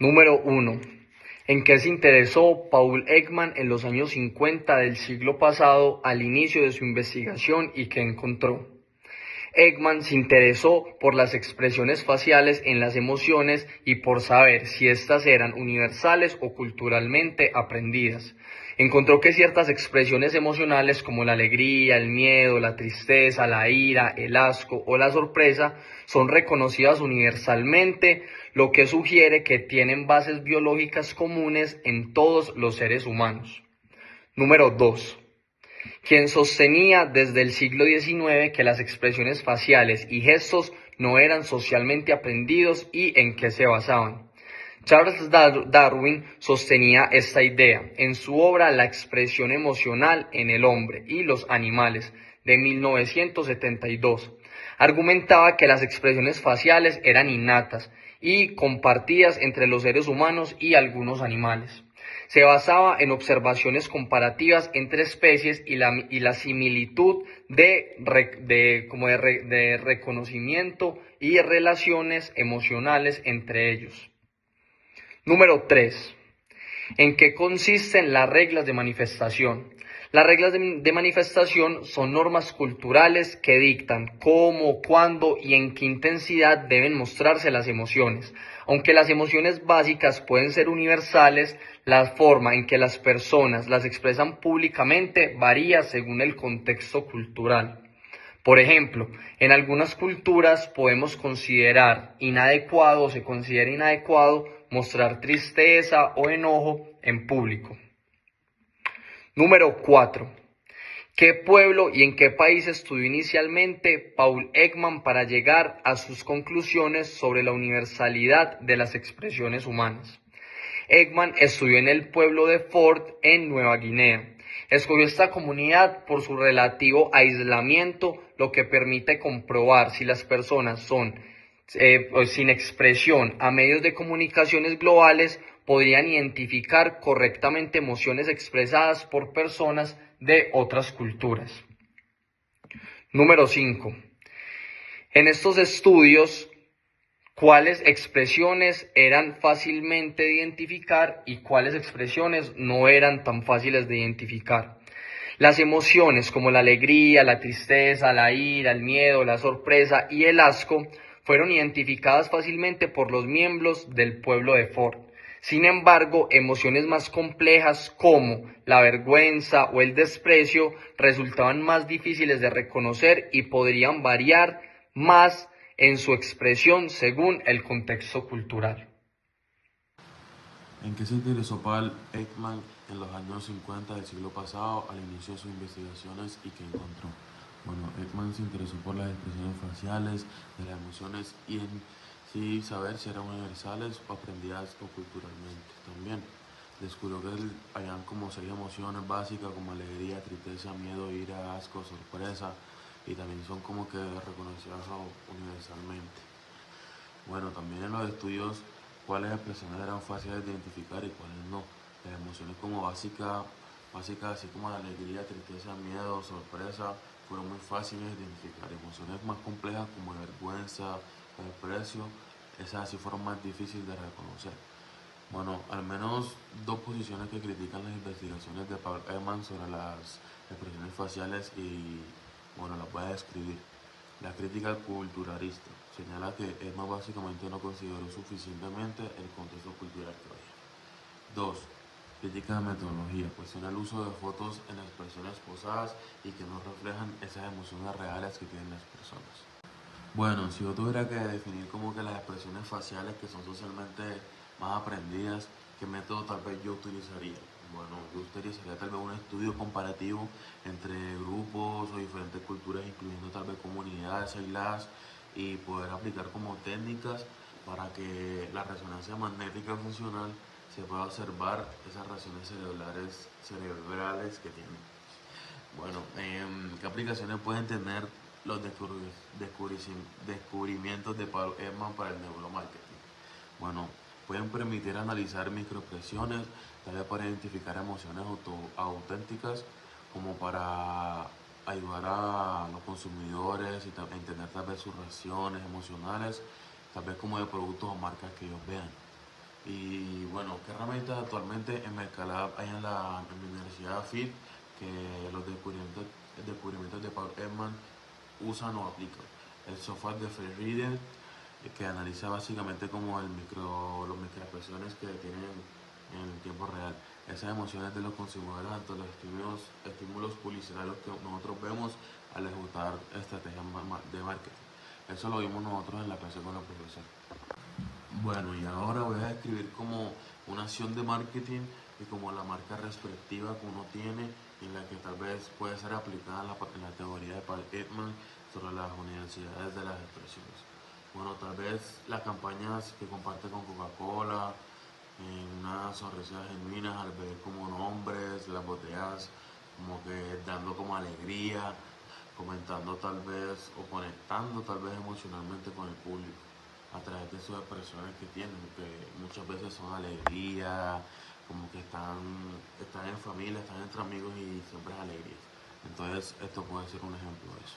Número 1. ¿En qué se interesó Paul Ekman en los años 50 del siglo pasado al inicio de su investigación y qué encontró? Ekman se interesó por las expresiones faciales en las emociones y por saber si éstas eran universales o culturalmente aprendidas. Encontró que ciertas expresiones emocionales como la alegría, el miedo, la tristeza, la ira, el asco o la sorpresa son reconocidas universalmente, lo que sugiere que tienen bases biológicas comunes en todos los seres humanos. Número 2. Quien sostenía desde el siglo XIX que las expresiones faciales y gestos no eran socialmente aprendidos y en qué se basaban. Charles Darwin sostenía esta idea en su obra La expresión emocional en el hombre y los animales, de 1972. Argumentaba que las expresiones faciales eran innatas y compartidas entre los seres humanos y algunos animales. Se basaba en observaciones comparativas entre especies y la similitud de reconocimiento y relaciones emocionales entre ellos. Número 3. ¿En qué consisten las reglas de manifestación? Las reglas de manifestación son normas culturales que dictan cómo, cuándo y en qué intensidad deben mostrarse las emociones. Aunque las emociones básicas pueden ser universales, la forma en que las personas las expresan públicamente varía según el contexto cultural. Por ejemplo, en algunas culturas podemos considerar inadecuado o se considera inadecuado mostrar tristeza o enojo en público. Número 4. ¿Qué pueblo y en qué país estudió inicialmente Paul Ekman para llegar a sus conclusiones sobre la universalidad de las expresiones humanas? Ekman estudió en el pueblo de Ford, en Nueva Guinea. Escogió esta comunidad por su relativo aislamiento, lo que permite comprobar si las personas son sin expresión a medios de comunicaciones globales, podrían identificar correctamente emociones expresadas por personas de otras culturas. Número 5. En estos estudios, ¿cuáles expresiones eran fácilmente de identificar y cuáles expresiones no eran tan fáciles de identificar? Las emociones como la alegría, la tristeza, la ira, el miedo, la sorpresa y el asco fueron identificadas fácilmente por los miembros del pueblo de Ford. Sin embargo, emociones más complejas como la vergüenza o el desprecio resultaban más difíciles de reconocer y podrían variar más en su expresión según el contexto cultural. ¿En qué se interesó Paul Ekman en los años 50 del siglo pasado al inicio de sus investigaciones y qué encontró? Bueno, Ekman se interesó por las expresiones faciales de las emociones y en sí saber si eran universales o aprendidas o culturalmente también. Descubrió que habían como 6 emociones básicas como alegría, tristeza, miedo, ira, asco, sorpresa y también son como que reconocidas universalmente. Bueno, también en los estudios cuáles expresiones eran fáciles de identificar y cuáles no. Las emociones como básicas, así como la alegría, tristeza, miedo, sorpresa, fueron muy fáciles de identificar. Emociones más complejas como la vergüenza, el desprecio, esas sí fueron más difíciles de reconocer. Bueno, al menos 2 posiciones que critican las investigaciones de Paul Ekman sobre las expresiones faciales y, bueno, las voy a describir. La crítica culturalista señala que Ekman básicamente no consideró suficientemente el contexto cultural que había. 2. Crítica de metodología. Cuestiona el uso de fotos en expresiones posadas y que no reflejan esas emociones reales que tienen las personas. Bueno, si yo tuviera que definir como que las expresiones faciales que son socialmente más aprendidas, ¿qué método tal vez yo utilizaría? Bueno, yo utilizaría tal vez un estudio comparativo entre grupos o diferentes culturas, incluyendo tal vez comunidades aisladas, y poder aplicar como técnicas para que la resonancia magnética funcional se pueda observar esas reacciones cerebrales que tienen. Bueno, ¿qué aplicaciones pueden tener los descubrimientos de Paul Ekman para el neuromarketing? Bueno, pueden permitir analizar microexpresiones, tal vez para identificar emociones auténticas, como para ayudar a los consumidores y entender tal vez sus reacciones emocionales, tal vez como de productos o marcas que ellos vean. Y bueno, ¿qué herramientas actualmente en Mercalab hay en mi universidad FIT que los descubrimientos de Paul Ekman usan o aplican? El software de FreeReader, que analiza básicamente como los microexpresiones que tienen en el tiempo real. Esas emociones de los consumidores ante los estímulos publicitarios que nosotros vemos al ejecutar estrategias de marketing. Eso lo vimos nosotros en la clase con el profesor. Bueno, y ahora voy a describir como una acción de marketing y como la marca respectiva que uno tiene, en la que tal vez puede ser aplicada en la teoría de Paul Ekman sobre las universidades de las expresiones. Bueno, tal vez las campañas que comparte con Coca-Cola, en unas sonrisas genuinas al ver como nombres, las botellas como que dando como alegría, comentando tal vez o conectando tal vez emocionalmente con el público a través de sus expresiones que tienen, que muchas veces son alegría, como que están en familia, están entre amigos y siempre es alegría. Entonces esto puede ser un ejemplo de eso.